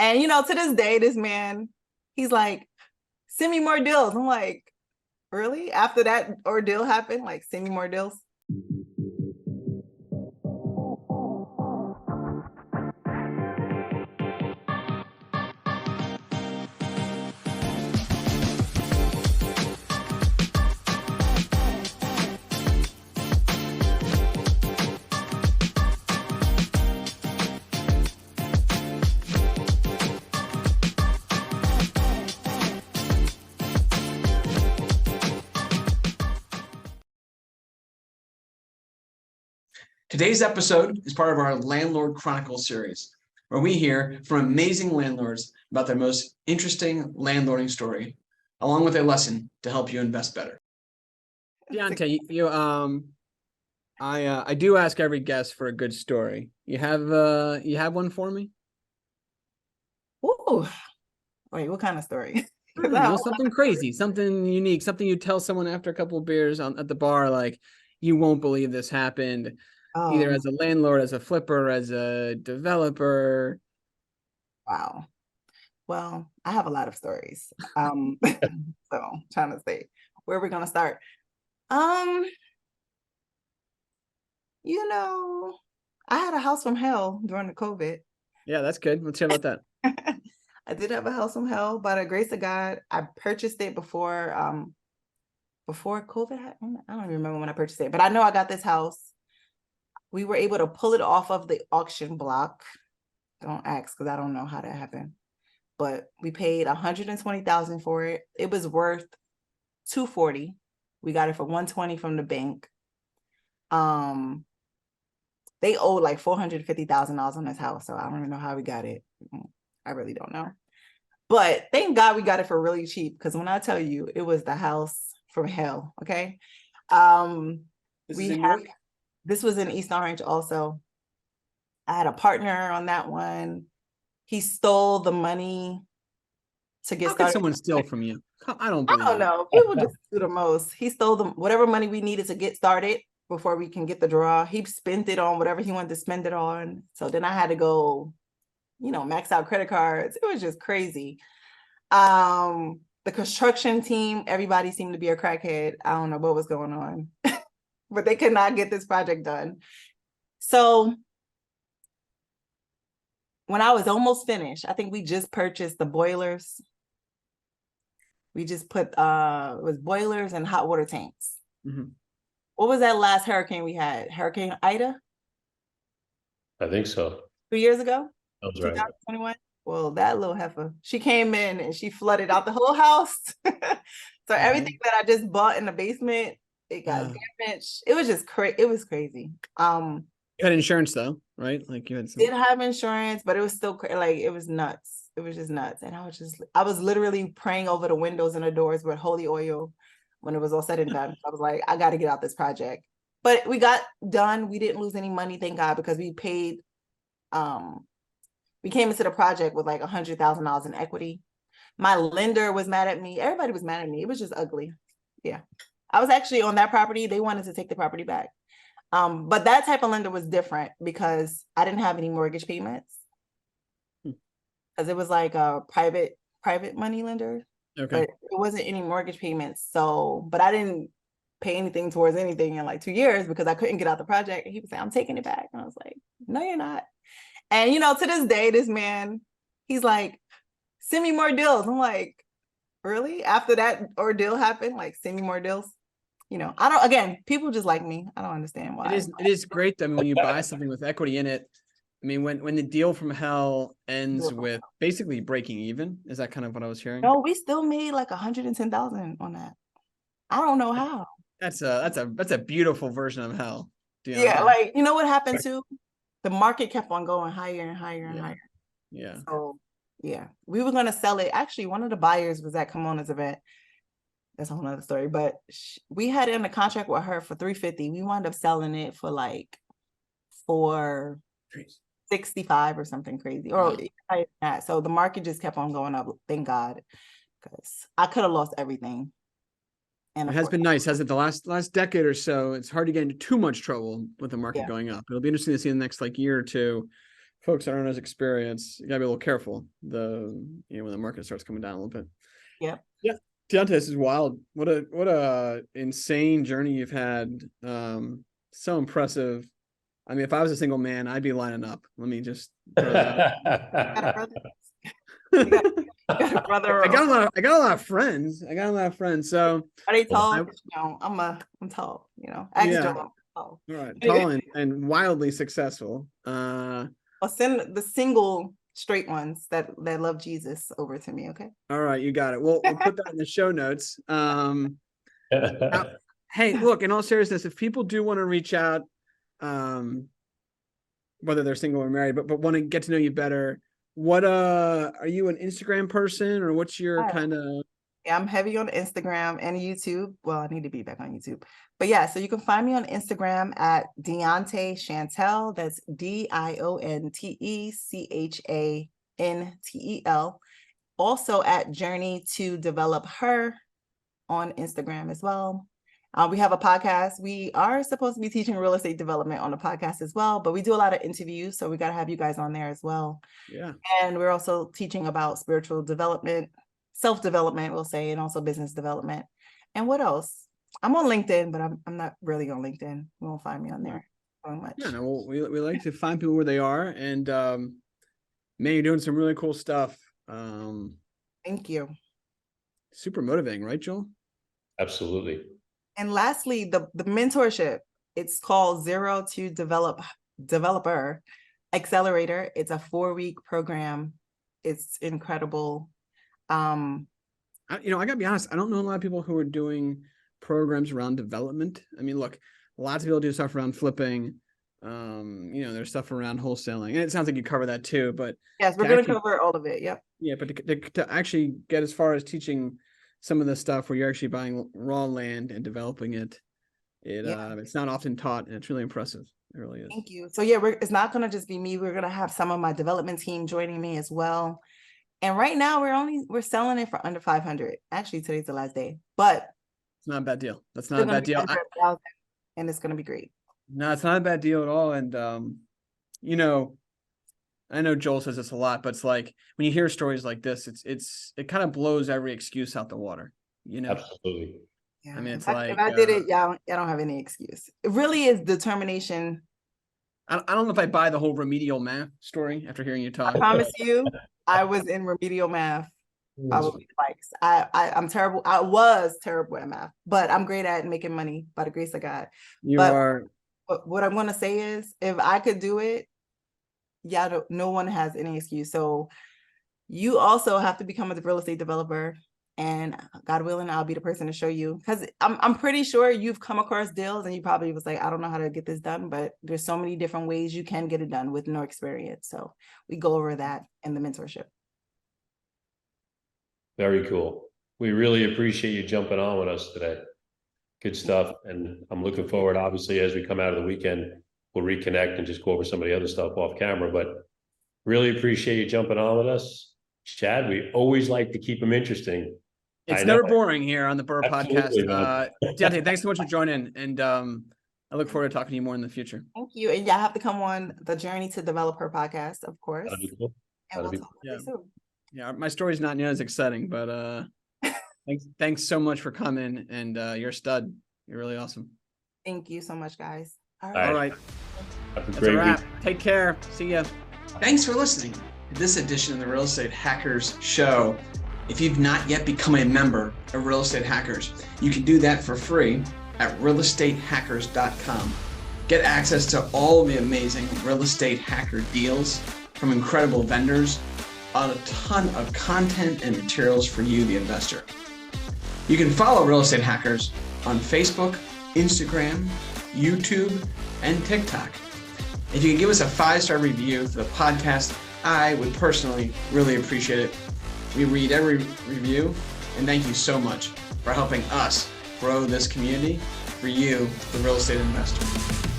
And to this day, this man, he's like, send me more deals. I'm like, really? After that ordeal happened, like, send me more deals? Today's episode is part of our Landlord Chronicles series, where we hear from amazing landlords about their most interesting landlording story, along with a lesson to help you invest better. Dionte, I do ask every guest for a good story. You have one for me? Ooh, wait, what kind of story? Something crazy, something unique, something you tell someone after a couple of beers at the bar, like, you won't believe this happened. Either as a landlord, as a flipper, as a developer. Wow. Well, I have a lot of stories. So trying to say, where are we gonna start? I had a house from hell during the COVID. Yeah, that's good. Let's hear about that. I did have a house from hell, by the grace of God. I purchased it before COVID happened. I don't even remember when I purchased it, but I know I got this house. We were able to pull it off of the auction block. Don't ask, because I don't know how that happened. But we paid $120,000 for it. It was worth $240,000. We got it for $120,000 from the bank. They owed like $450,000 on this house, so I don't even know how we got it. I really don't know. But thank God we got it for really cheap, because when I tell you, it was the house from hell. Okay. This was in East Orange also. I had a partner on that one. He stole the money to get started. How could someone steal from you? I don't know. People just do the most. He stole whatever money we needed to get started before we can get the draw. He spent it on whatever he wanted to spend it on. So then I had to go, max out credit cards. It was just crazy. The construction team, everybody seemed to be a crackhead. I don't know what was going on. But they could not get this project done. So when I was almost finished, I think we just purchased the boilers. We just put it was boilers and hot water tanks. Mm-hmm. What was that last hurricane we had? Hurricane Ida? I think so. 2 years ago? That was right. 2021? Well, that little heifer, she came in and she flooded out the whole house. So everything that I just bought in the basement, it got damaged. It was just it was crazy. You had insurance though, right? Like you had did have insurance, but it was still like, it was nuts. It was just nuts. And I was literally praying over the windows and the doors with holy oil when it was all said and done. I was like, I got to get out this project. But we got done. We didn't lose any money, thank God, because we paid, we came into the project with like $100,000 in equity. My lender was mad at me. Everybody was mad at me. It was just ugly. Yeah. I was actually on that property. They wanted to take the property back. But that type of lender was different because I didn't have any mortgage payments. Because it was like a private money lender. Okay. But it wasn't any mortgage payments. So, but I didn't pay anything towards anything in like 2 years because I couldn't get out the project. And he was saying, I'm taking it back. And I was like, no, you're not. And, to this day, this man, he's like, send me more deals. I'm like, really? After that ordeal happened, like, send me more deals? People just like me. I don't understand why. It is great though. I mean, when you buy something with equity in it, I mean, when the deal from hell ends with basically breaking even, is that kind of what I was hearing? No, we still made like $110,000 on that. I don't know how. That's a beautiful version of hell. Yeah, like, what happened too? The market kept on going higher and higher and higher. Yeah. So yeah, we were gonna sell it. Actually, one of the buyers was at Kimona's event. That's a whole nother story. But we had it in a contract with her for $350,000. We wound up selling it for like $465,000 or something crazy. Or that. So the market just kept on going up. Thank God, because I could have lost everything. And it has been nice, hasn't it? The last decade or so, it's hard to get into too much trouble with the market going up. It'll be interesting to see in the next year or two folks that aren't as experienced, you gotta be a little careful. When the market starts coming down a little bit. Yep. Yeah. Dionte, this is wild. What a insane journey you've had. So impressive. I mean, if I was a single man, I'd be lining up. Let me just throw that out. You got a brother. I got a lot of friends. So Are they tall? No, I'm tall, extra tall. All right, tall and wildly successful. I'll send the single straight ones that love Jesus over to me, okay? All right, you got it. We'll put that in the show notes. Hey, look, in all seriousness, if people do want to reach out, whether they're single or married, but want to get to know you better, what are you an Instagram person, or what's your kind of? Yeah, I'm heavy on Instagram and YouTube. Well, I need to be back on YouTube. But yeah, so you can find me on Instagram at Dionte Chantel. That's DionteChantel. Also at Journey to Develop Her on Instagram as well. We have a podcast. We are supposed to be teaching real estate development on the podcast as well, but we do a lot of interviews, so we got to have you guys on there as well. Yeah. And we're also teaching about spiritual development, self-development, we'll say, and also business development. And what else? I'm on LinkedIn, but I'm not really on LinkedIn. You won't find me on there so much. Yeah, no, we like to find people where they are, and man, you're doing some really cool stuff. Thank you. Super motivating, right, Joel? Absolutely. And lastly, the mentorship. It's called Zero to Developer Accelerator. It's a 4-week program. It's incredible. I gotta be honest, I don't know a lot of people who are doing programs around development. I mean, look, lots of people do stuff around flipping. There's stuff around wholesaling, and it sounds like you cover that too. But yes, we're going to cover all of it. Yep. Yeah, but to actually get as far as teaching some of the stuff where you're actually buying raw land and developing it, it's not often taught, and it's really impressive. It really is. Thank you. So yeah, it's not going to just be me. We're going to have some of my development team joining me as well. And right now we're selling it for under 500. Actually, today's the last day, but it's not a bad deal. That's not a bad deal. And it's going to be great. No, it's not a bad deal at all. And, I know Joel says this a lot, but it's like when you hear stories like this, it kind of blows every excuse out the water, Absolutely. Yeah. I mean, it's if I did it, y'all don't have any excuse. It really is determination. I don't know if I buy the whole remedial math story after hearing you talk. I promise you, I was in remedial math probably twice. I'm terrible. I was terrible at math, but I'm great at making money by the grace of God. But what I'm going to say is, if I could do it, no one has any excuse. So you also have to become a real estate developer, and God willing, I'll be the person to show you, because I'm pretty sure you've come across deals and you probably was like, I don't know how to get this done, but there's so many different ways you can get it done with no experience. So we go over that in the mentorship. Very cool. We really appreciate you jumping on with us today. Good stuff. And I'm looking forward, obviously, as we come out of the weekend, we'll reconnect and just go over some of the other stuff off camera, but really appreciate you jumping on with us. Chad, we always like to keep them interesting. It's never boring here on the Burr podcast. Dionte, thanks so much for joining. And I look forward to talking to you more in the future. Thank you. And y'all have to come on the Journey to Develop Her podcast, of course. That'd be cool. And we'll talk to you soon. Yeah, my story's not near as exciting, but thanks so much for coming. And you're a stud. You're really awesome. Thank you so much, guys. All right. Have a That's great a wrap. week. Take care. See ya. Thanks for listening to this edition of the Real Estate Hackers Show. If you've not yet become a member of Real Estate Hackers, you can do that for free at realestatehackers.com. Get access to all the amazing real estate hacker deals from incredible vendors, on a ton of content and materials for you, the investor. You can follow Real Estate Hackers on Facebook, Instagram, YouTube, and TikTok. If you can give us a 5-star review for the podcast, I would personally really appreciate it. We read every review, and thank you so much for helping us grow this community for you, the real estate investor.